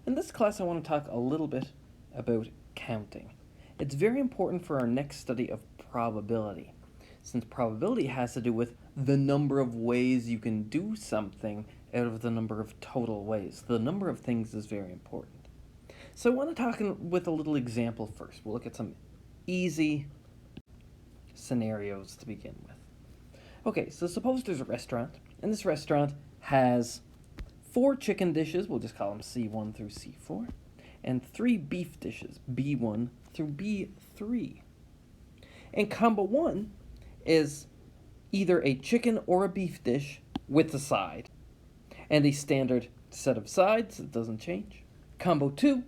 In this class, I want to talk a little bit about counting. It's very important for our next study of probability, since probability has to do with the number of ways you can do something out of the number of total ways. The number of things is very important. So I want to talk with a little example first. We'll look at some easy scenarios to begin with. Okay, so suppose there's a restaurant, and this restaurant has 4 chicken dishes, we'll just call them C1 through C4, and 3 beef dishes, B1 through B3. And combo 1 is either a chicken or a beef dish with a side, and a standard set of sides that doesn't change. Combo 2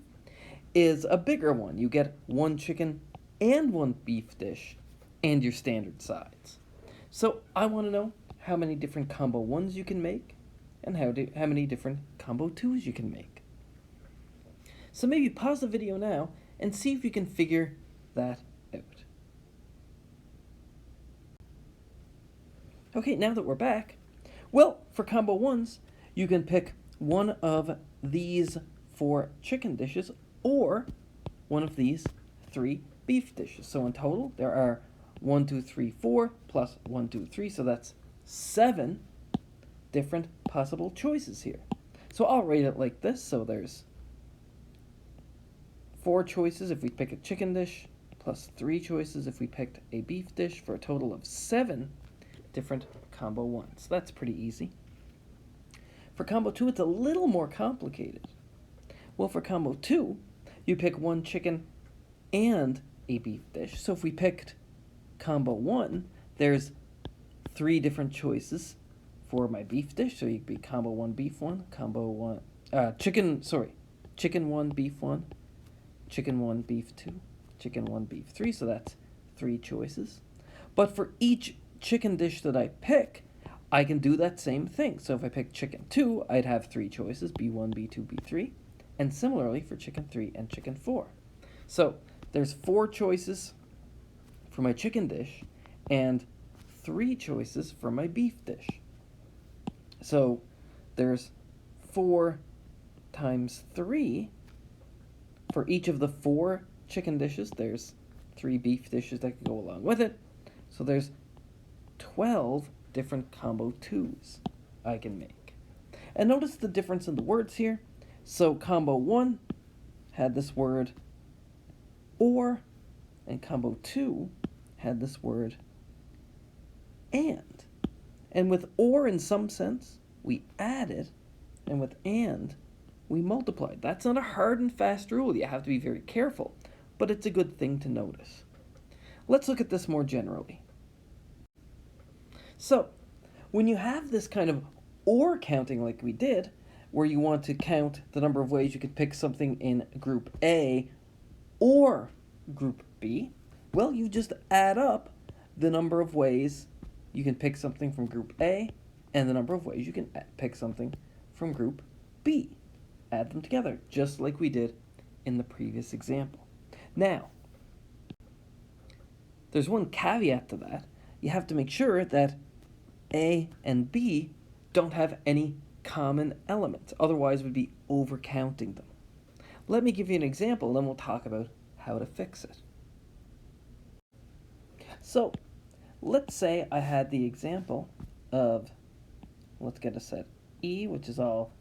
is a bigger one. You get 1 chicken and 1 beef dish and your standard sides. So I want to know how many different combo 1s you can make and how many different combo 2s you can make. So maybe pause the video now and see if you can figure that out. Okay, now that we're back, well, for combo 1s, you can pick one of these 4 chicken dishes or one of these 3 beef dishes. So in total, there are 1, 2, 3, 4 plus 1, 2, 3, so that's 7 different possible choices here. So I'll rate it like this. So there's 4 choices if we pick a chicken dish, plus 3 choices if we picked a beef dish, for a total of 7 different combo 1s. That's pretty easy. For combo 2, it's a little more complicated. Well, for combo 2, you pick 1 chicken and a beef dish. So if we picked combo 1, there's 3 different choices for my beef dish. So you could be combo 1, beef 1, combo 1, chicken 1, beef 1, chicken 1, beef 2, chicken 1, beef 3. So that's 3 choices. But for each chicken dish that I pick, I can do that same thing. So if I pick chicken 2, I'd have 3 choices, B1, B2, B3. And similarly for chicken 3 and chicken 4. So there's 4 choices for my chicken dish and 3 choices for my beef dish. So there's 4 times 3 for each of the 4 chicken dishes. There's 3 beef dishes that could go along with it. So there's 12 different combo 2s I can make. And notice the difference in the words here. So combo 1 had this word or, and combo 2 had this word and. And with or, in some sense, we added, and with and, we multiplied. That's not a hard and fast rule. You have to be very careful, but it's a good thing to notice. Let's look at this more generally. So, when you have this kind of or counting like we did, where you want to count the number of ways you could pick something in group A or group B, well, you just add up the number of ways you can pick something from group A and the number of ways you can pick something from group B. Add them together, just like we did in the previous example. Now, there's one caveat to that. You have to make sure that A and B don't have any common elements. Otherwise, we'd be overcounting them. Let me give you an example, and then we'll talk about how to fix it. So, let's say I had the example of, let's get a set E, which is all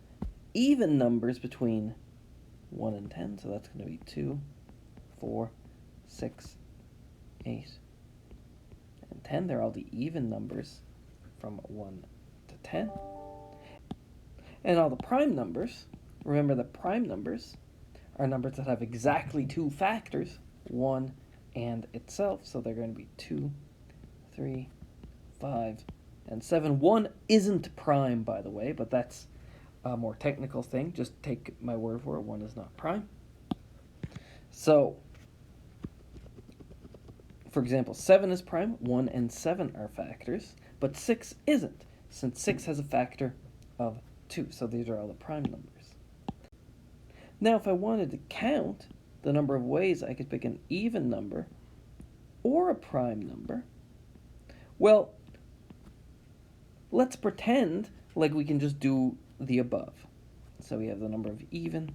even numbers between 1 and 10. So that's going to be 2, 4, 6, 8, and 10. They're all the even numbers from 1 to 10. And all the prime numbers, remember that prime numbers are numbers that have exactly 2 factors, 1 and itself. So they're going to be 2, 3, 5, and 7. 1 isn't prime, by the way, but that's a more technical thing. Just take my word for it. 1 is not prime. So, for example, 7 is prime. 1 and 7 are factors, but 6 isn't, since 6 has a factor of 2. So these are all the prime numbers. Now, if I wanted to count the number of ways I could pick an even number or a prime number, well, let's pretend like we can just do the above. So we have the number of even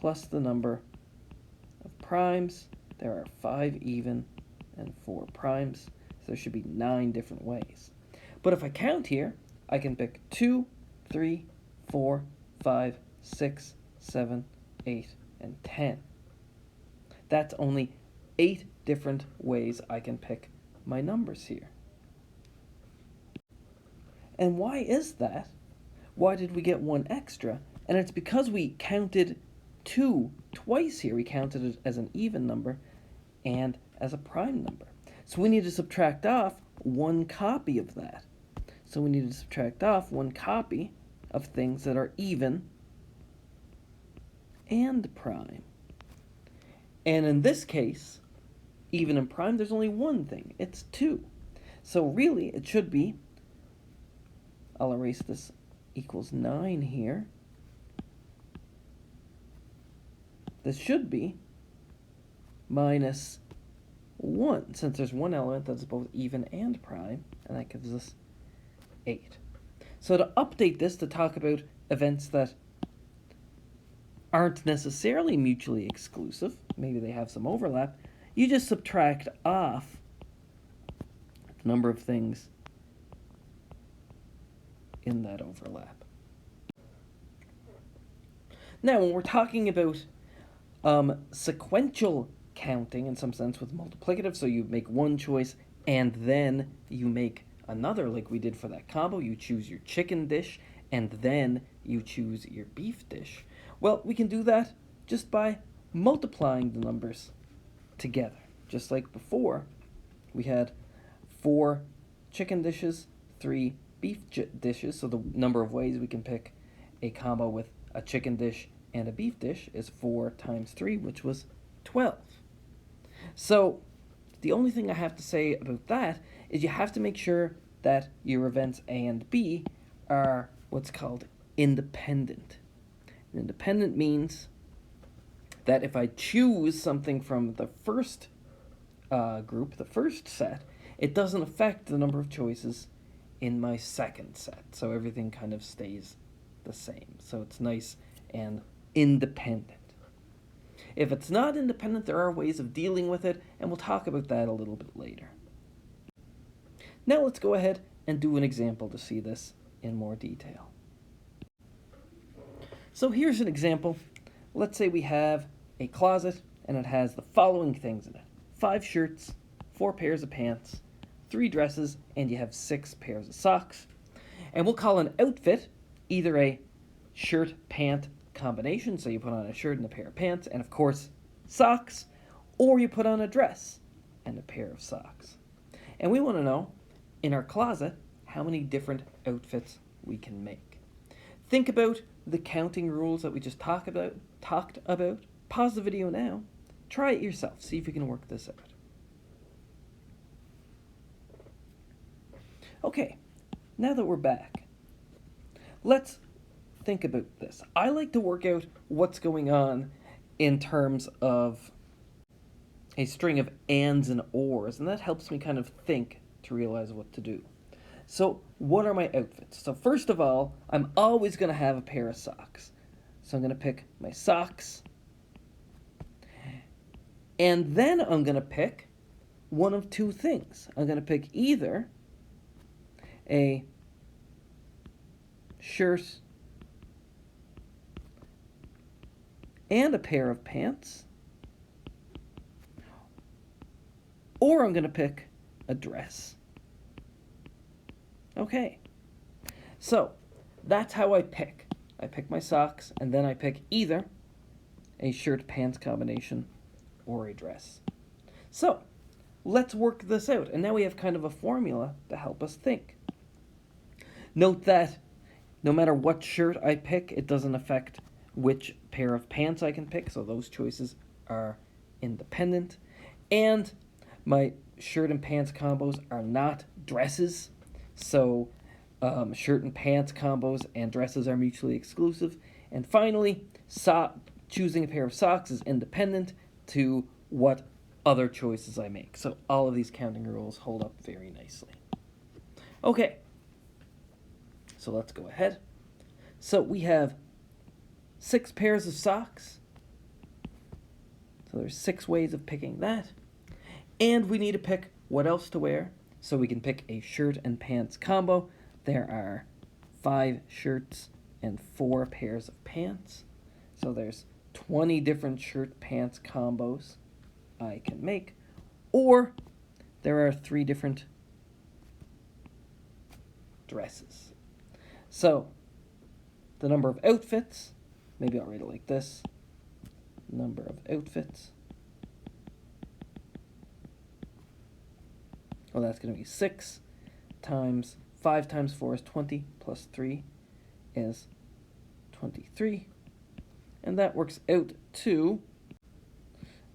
plus the number of primes. There are 5 even and 4 primes, so there should be 9 different ways. But if I count here, I can pick 2, 3, 4, 5, 6, 7, 8, and 10. That's only 8 different ways I can pick my numbers here. And why is that? Why did we get 1 extra? And it's because we counted 2 twice here. We counted it as an even number and as a prime number. So we need to subtract off 1 copy of that. So we need to subtract off 1 copy of things that are even and prime. And in this case, even and prime, there's only 1 thing. It's 2. So really, it should be, I'll erase this, equals 9 here. This should be minus 1, since there's 1 element that's both even and prime, and that gives us 8. So to update this, to talk about events that aren't necessarily mutually exclusive, maybe they have some overlap, you just subtract off the number of things in that overlap. Now, when we're talking about sequential counting, in some sense, with multiplicative, so you make 1 choice and then you make another, like we did for that combo. You choose your chicken dish and then you choose your beef dish. Well, we can do that just by multiplying the numbers together. Just like before, we had 4 chicken dishes, 3 beef dishes, so the number of ways we can pick a combo with a chicken dish and a beef dish is 4 times 3, which was 12. So the only thing I have to say about that is you have to make sure that your events A and B are what's called independent. And independent means that if I choose something from the first group, the first set, it doesn't affect the number of choices in my second set. So everything kind of stays the same. So it's nice and independent. If it's not independent, there are ways of dealing with it, and we'll talk about that a little bit later. Now let's go ahead and do an example to see this in more detail. So here's an example. Let's say we have a closet, and it has the following things in it. 5 shirts, 4 pairs of pants, 3 dresses, and you have 6 pairs of socks. And we'll call an outfit either a shirt-pant combination, so you put on a shirt and a pair of pants, and of course socks, or you put on a dress and a pair of socks. And we want to know, in our closet, how many different outfits we can make. Think about the counting rules that we just talked about. Pause the video now, try it yourself, see if you can work this out. Okay, now that we're back, let's think about this. I like to work out what's going on in terms of a string of ands and ors, and that helps me kind of think to realize what to do. So what are my outfits? So first of all, I'm always going to have a pair of socks. So I'm going to pick my socks, and then I'm going to pick one of 2 things. I'm going to pick either a shirt and a pair of pants, or I'm going to pick a dress. Okay, so that's how I pick. I pick my socks, and then I pick either a shirt-pants combination or a dress. So let's work this out, and now we have kind of a formula to help us think. Note that no matter what shirt I pick, it doesn't affect which pair of pants I can pick, so those choices are independent. And my shirt and pants combos are not dresses, so shirt and pants combos and dresses are mutually exclusive. And finally, choosing a pair of socks is independent to what other choices I make. So all of these counting rules hold up very nicely. Okay, so let's go ahead. So we have 6 pairs of socks So there's 6 ways of picking that. And we need to pick what else to wear. So we can pick a shirt and pants combo. There are 5 shirts and 4 pairs of pants. So there's 20 different shirt pants combos I can make. Or there are 3 different dresses. So the number of outfits, maybe I'll write it like this. Number of outfits. Well, that's going to be 6 times 5 times 4 is 20, plus 3 is 23. And that works out to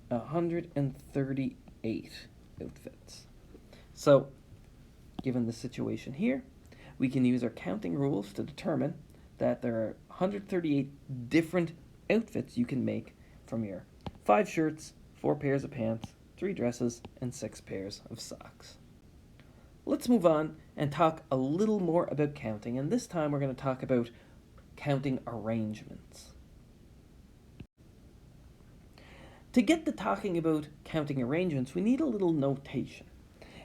138 outfits. So, given the situation here, we can use our counting rules to determine that there are 138 different outfits you can make from your 5 shirts, 4 pairs of pants, 3 dresses, and 6 pairs of socks. Let's move on and talk a little more about counting, and this time we're going to talk about counting arrangements. To get to talking about counting arrangements, we need a little notation.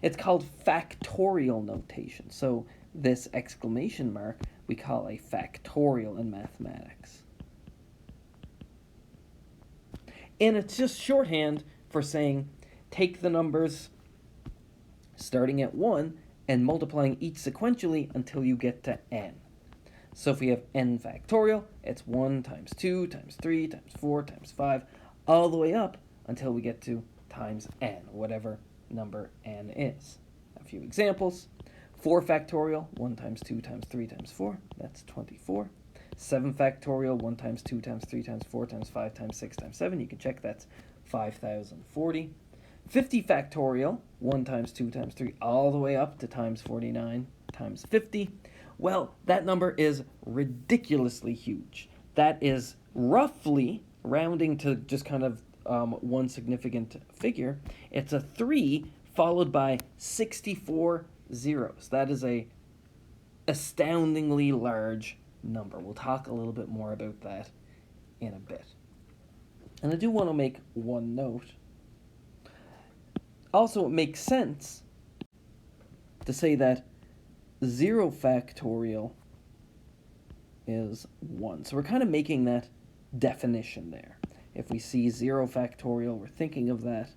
It's called factorial notation. So this exclamation mark we call a factorial in mathematics. And it's just shorthand for saying take the numbers starting at 1 and multiplying each sequentially until you get to n. So if we have n factorial, it's 1 times 2 times 3 times 4 times 5, all the way up until we get to times n, whatever number n is. A few examples. 4 factorial, 1 times 2 times 3 times 4, that's 24. 7 factorial, 1 times 2 times 3 times 4 times 5 times 6 times 7, you can check that's 5,040. 50 factorial, 1 times 2 times 3, all the way up to times 49 times 50. Well, that number is ridiculously huge. That is roughly, rounding to just kind of one significant figure, it's a 3 followed by 64 zeros. That is a astoundingly large number. We'll talk a little bit more about that in a bit. And I do want to make one note. Also, it makes sense to say that 0 factorial is 1. So we're kind of making that definition there. If we see 0 factorial, we're thinking of that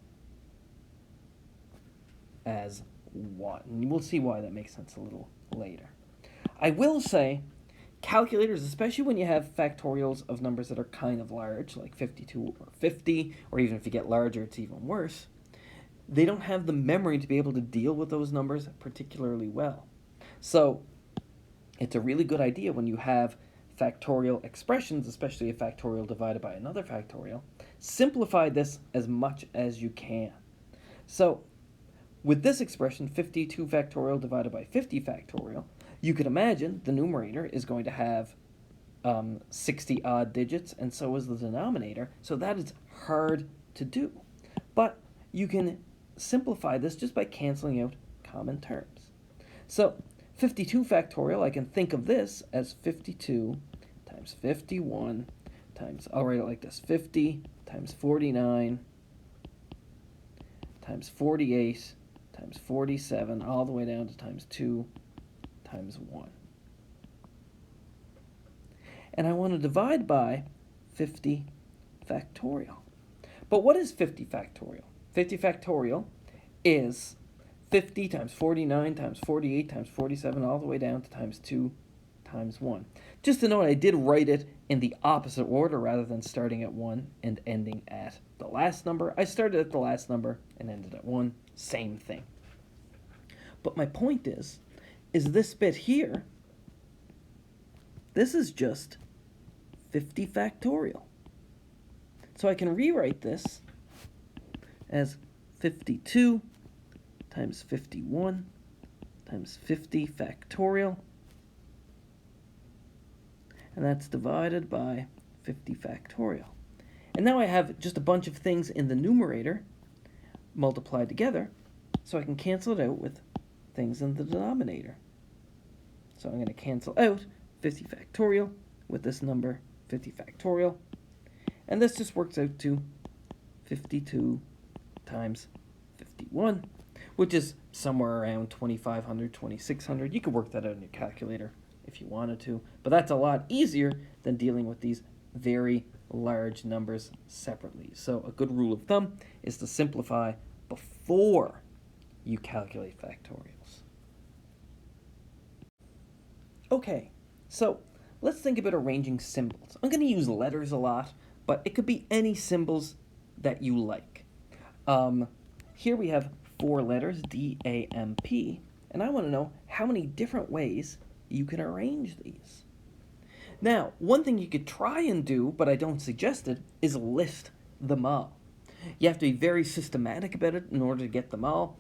as 1. And we'll see why that makes sense a little later. I will say, calculators, especially when you have factorials of numbers that are kind of large, like 52 or 50, or even if you get larger, it's even worse, they don't have the memory to be able to deal with those numbers particularly well. So it's a really good idea when you have factorial expressions, especially a factorial divided by another factorial, simplify this as much as you can. So with this expression, 52 factorial divided by 50 factorial, you could imagine the numerator is going to have 60 odd digits, and so is the denominator, so that is hard to do. But you can simplify this just by canceling out common terms. So 52 factorial, I can think of this as 52 times 51 times, I'll write it like this, 50 times 49 times 48 times 47, all the way down to times 2 times 1. And I want to divide by 50 factorial. But what is 50 factorial? 50 factorial is 50 times 49 times 48 times 47, all the way down to times 2 times 1. Just to note, I did write it in the opposite order rather than starting at 1 and ending at the last number. I started at the last number and ended at 1. Same thing. But my point is this bit here, this is just 50 factorial. So I can rewrite this as 52 times 51 times 50 factorial, and that's divided by 50 factorial. And now I have just a bunch of things in the numerator multiplied together, so I can cancel it out with things in the denominator. So I'm going to cancel out 50 factorial with this number 50 factorial, and this just works out to 52 times 51, which is somewhere around 2,500, 2,600. You could work that out in your calculator if you wanted to, but that's a lot easier than dealing with these very large numbers separately. So a good rule of thumb is to simplify before you calculate factorials. Okay, so let's think about arranging symbols. I'm going to use letters a lot, but it could be any symbols that you like. Here we have 4 letters, D, A, M, P, and I want to know how many different ways you can arrange these. Now, one thing you could try and do, but I don't suggest it, is list them all. You have to be very systematic about it in order to get them all,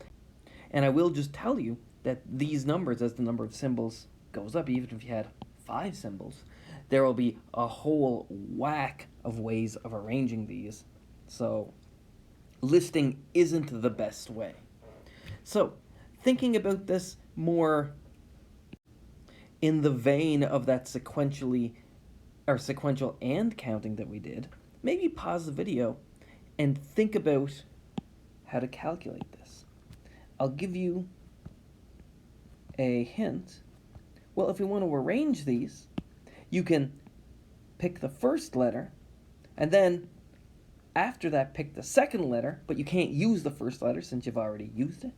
and I will just tell you that these numbers, as the number of symbols goes up, even if you had 5 symbols, there will be a whole whack of ways of arranging these. So listing isn't the best way. So thinking about this more in the vein of that sequential and counting that we did, maybe pause the video and think about how to calculate this. I'll give you a hint. Well, if we want to arrange these, you can pick the first letter, and then after that pick the second letter, but you can't use the first letter since you've already used it,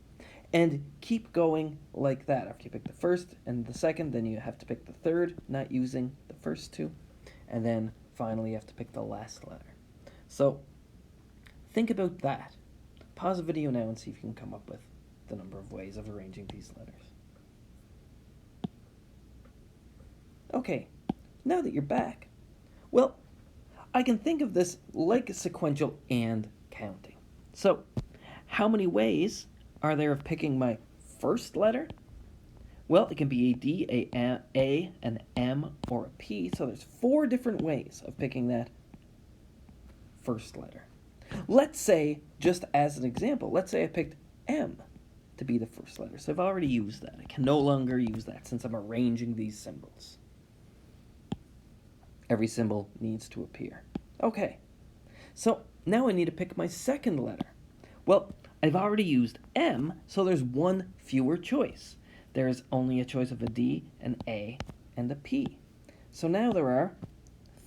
and keep going like that. After you pick the first and the second, then you have to pick the third, not using the first two, and then finally you have to pick the last letter. So think about that. Pause the video now and see if you can come up with the number of ways of arranging these letters. Okay, now that you're back, well, I can think of this like sequential and counting. So, how many ways are there of picking my first letter? Well, it can be a D, a, an M, or a P. So there's 4 different ways of picking that first letter. Let's say, just as an example, let's say I picked M to be the first letter. So I've already used that. I can no longer use that since I'm arranging these symbols. Every symbol needs to appear. Okay, so now I need to pick my second letter. Well, I've already used M, so there's 1 fewer choice. There's only a choice of a D, an A, and a P. So now there are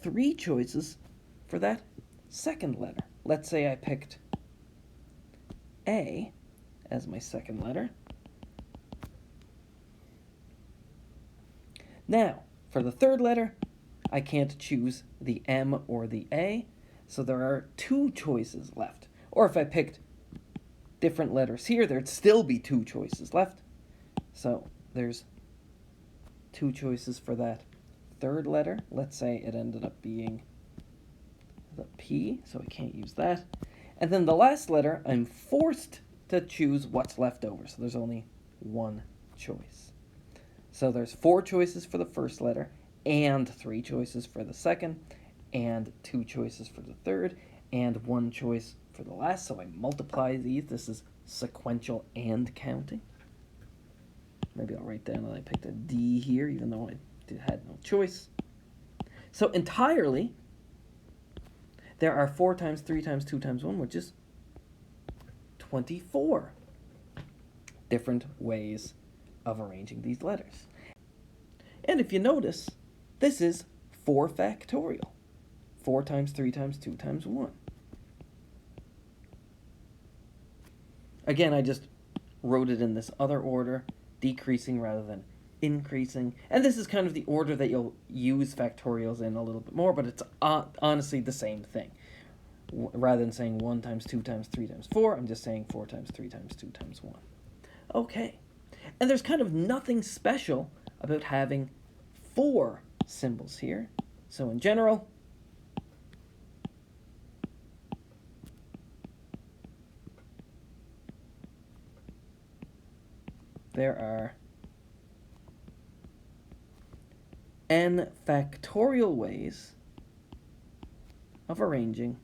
3 choices for that second letter. Let's say I picked A as my second letter. Now, for the third letter, I can't choose the M or the A, so there are 2 choices left. Or if I picked different letters here, there'd still be 2 choices left. So there's 2 choices for that third letter. Let's say it ended up being the P, so I can't use that. And then the last letter, I'm forced to choose what's left over, so there's only 1 choice. So there's 4 choices for the first letter, and 3 choices for the second, and 2 choices for the third, and 1 choice for the last. So I multiply these. This is sequential and counting. Maybe I'll write down that I picked a D here, even though I had no choice. So entirely, there are 4 times 3 times 2 times 1, which is 24 different ways of arranging these letters. And if you notice, this is 4 factorial. 4 times 3 times 2 times 1. Again, I just wrote it in this other order, decreasing rather than increasing. And this is kind of the order that you'll use factorials in a little bit more, but it's honestly the same thing. Rather than saying 1 times 2 times 3 times 4, I'm just saying 4 times 3 times 2 times 1. Okay. And there's kind of nothing special about having 4 symbols here. So in general, there are n factorial ways of arranging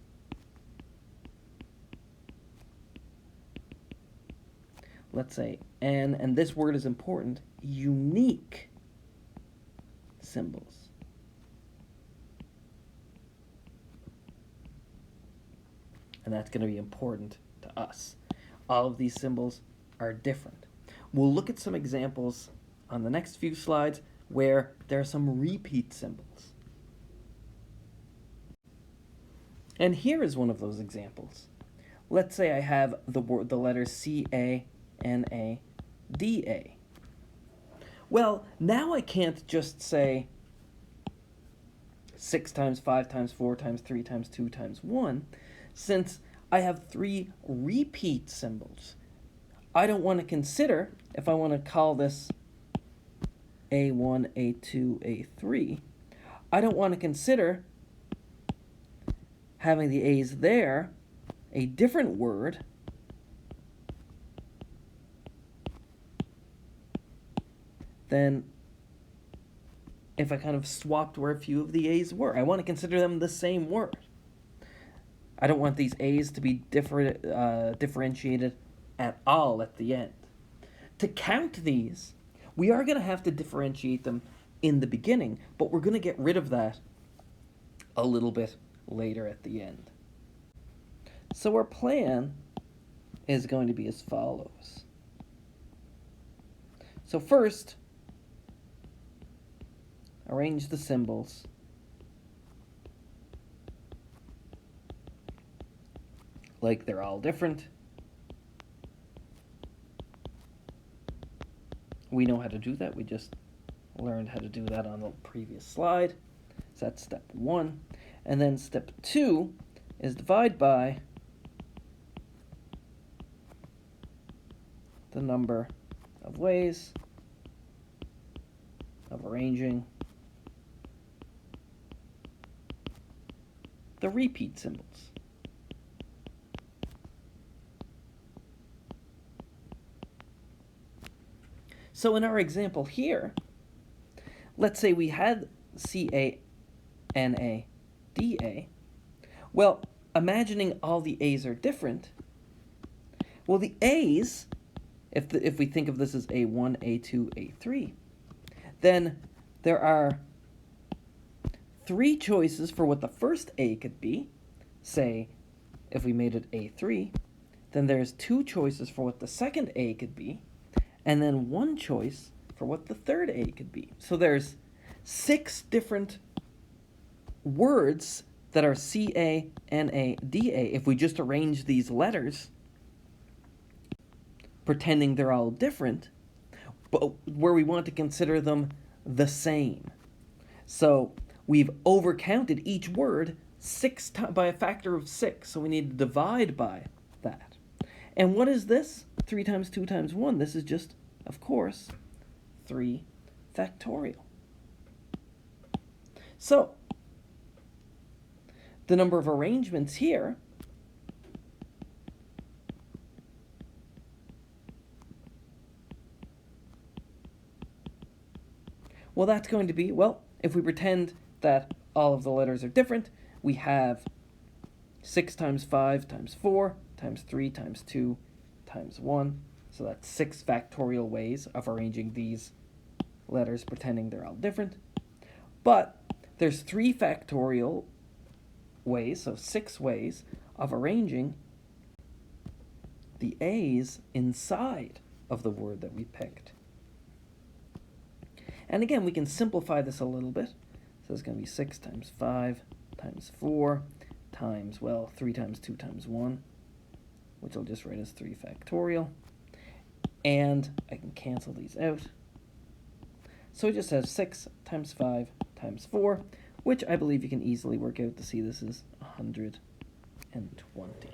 let's say n, and this word is important, unique symbols. and that's going to be important to us. All of these symbols are different. We'll look at some examples on the next few slides where there are some repeat symbols. And here is one of those examples. Let's say I have the letters C-A-N-A-D-A. Well, now I can't just say 6 times 5 times 4 times 3 times 2 times 1, since I have 3 repeat symbols. I don't want to consider, if I want to call this A1, A2, A3, I don't want to consider having the A's there a different word than if I kind of swapped where a few of the A's were. I want to consider them the same word. I don't want these A's to be differentiated at all at the end. To count these, we are going to have to differentiate them in the beginning, but we're going to get rid of that a little bit later at the end. So our plan is going to be as follows. So first, arrange the symbols like they're all different. We know how to do that. We just learned how to do that on the previous slide. So that's step 1. And then step 2 is divide by the number of ways of arranging the repeat symbols. So in our example here, let's say we had C-A-N-A-D-A. Well, imagining all the A's are different, well, the A's, if we think of this as A1, A2, A3, then there are 3 choices for what the first A could be. Say, if we made it A3, then there's 2 choices for what the second A could be, and then 1 choice for what the third A could be. So there's 6 different words that are C-A-N-A-D-A if we just arrange these letters, pretending they're all different, but where we want to consider them the same. So we've overcounted each word by a factor of 6, so we need to divide by that. And what is this? 3 times 2 times 1. This is just, of course, 3 factorial. So the number of arrangements here well, that's going to be, well, if we pretend that all of the letters are different, we have 6 times 5 times 4 times 3 times 2 times 1. So that's 6 factorial ways of arranging these letters, pretending they're all different. But there's 3 factorial ways, so 6 ways of arranging the A's inside of the word that we picked. And again, we can simplify this a little bit. So it's going to be 6 times 5 times 4 times, well, 3 times 2 times 1, which I'll just write as 3 factorial. And I can cancel these out. So it just has 6 times 5 times 4, which I believe you can easily work out to see this is 120.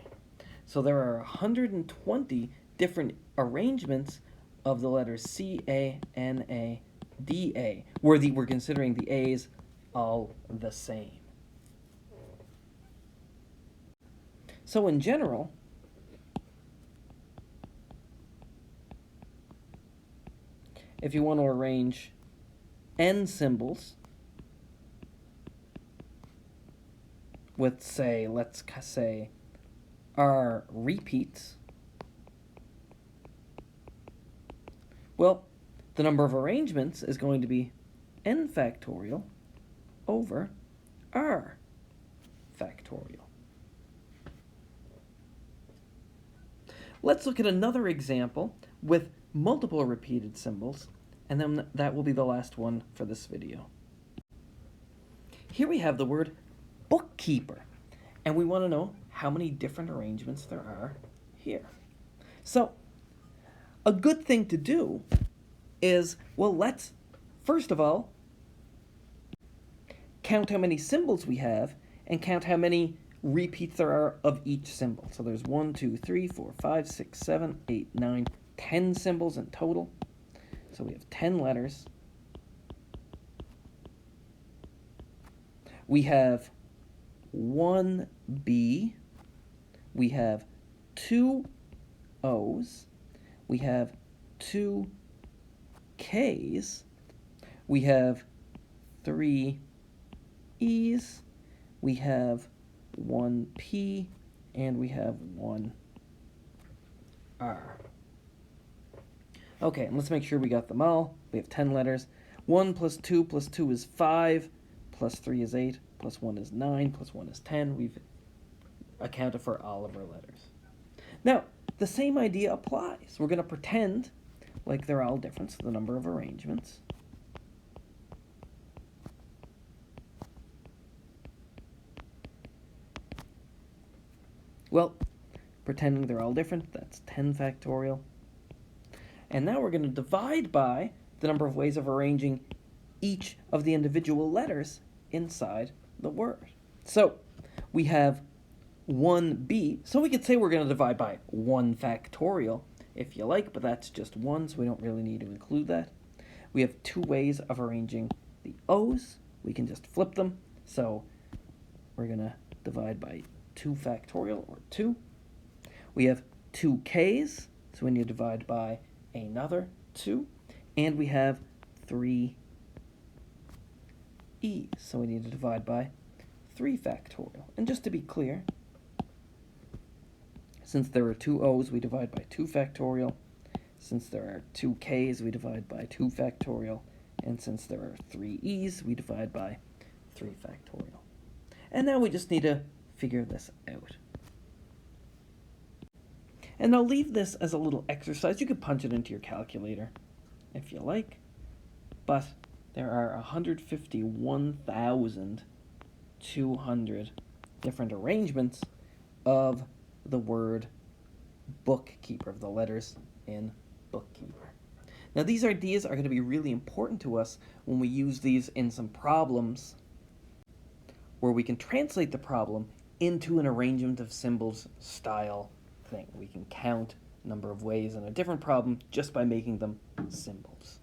So there are 120 different arrangements of the letters C-A-N-A-D-A, where we're considering the A's all the same. So in general, if you want to arrange n symbols with, say, let's say, R repeats, well, the number of arrangements is going to be n factorial over R factorial. Let's look at another example with multiple repeated symbols, and then that will be the last one for this video. Here we have the word bookkeeper, and we want to know how many different arrangements there are here. So, a good thing to do is, well, let's, first of all, count how many symbols we have and count how many repeats there are of each symbol. So there's 1, 2, 3, 4, 5, 6, 7, 8, 9, 10 symbols in total. So we have 10 letters. We have 1 B. We have 2 O's. We have 2 K's. We have 3 E's. We have 1 P, and we have 1 R. Okay, and let's make sure we got them all. We have 10 letters. 1 plus 2 plus 2 is 5, plus 3 is 8, plus 1 is 9, plus 1 is 10. We've accounted for all of our letters. Now, the same idea applies. We're going to pretend like they're all different, so the number of arrangements. Well, pretending they're all different, that's 10 factorial. And now we're going to divide by the number of ways of arranging each of the individual letters inside the word. So we have 1b, so we could say we're going to divide by 1 factorial if you like, but that's just 1, so we don't really need to include that. We have 2 ways of arranging the O's. We can just flip them, so we're going to divide by 2 factorial, or 2. We have 2 K's, so we need to divide by another 2. And we have 3 E's, so we need to divide by 3 factorial. And just to be clear, since there are 2 O's, we divide by 2 factorial. Since there are 2 K's, we divide by 2 factorial. And since there are 3 E's, we divide by 3 factorial. And now we just need to figure this out. And I'll leave this as a little exercise. You could punch it into your calculator if you like, but there are 151,200 different arrangements of the word bookkeeper, of the letters in bookkeeper. Now these ideas are going to be really important to us when we use these in some problems where we can translate the problem into an arrangement of symbols style thing. We can count a number of ways in a different problem just by making them symbols.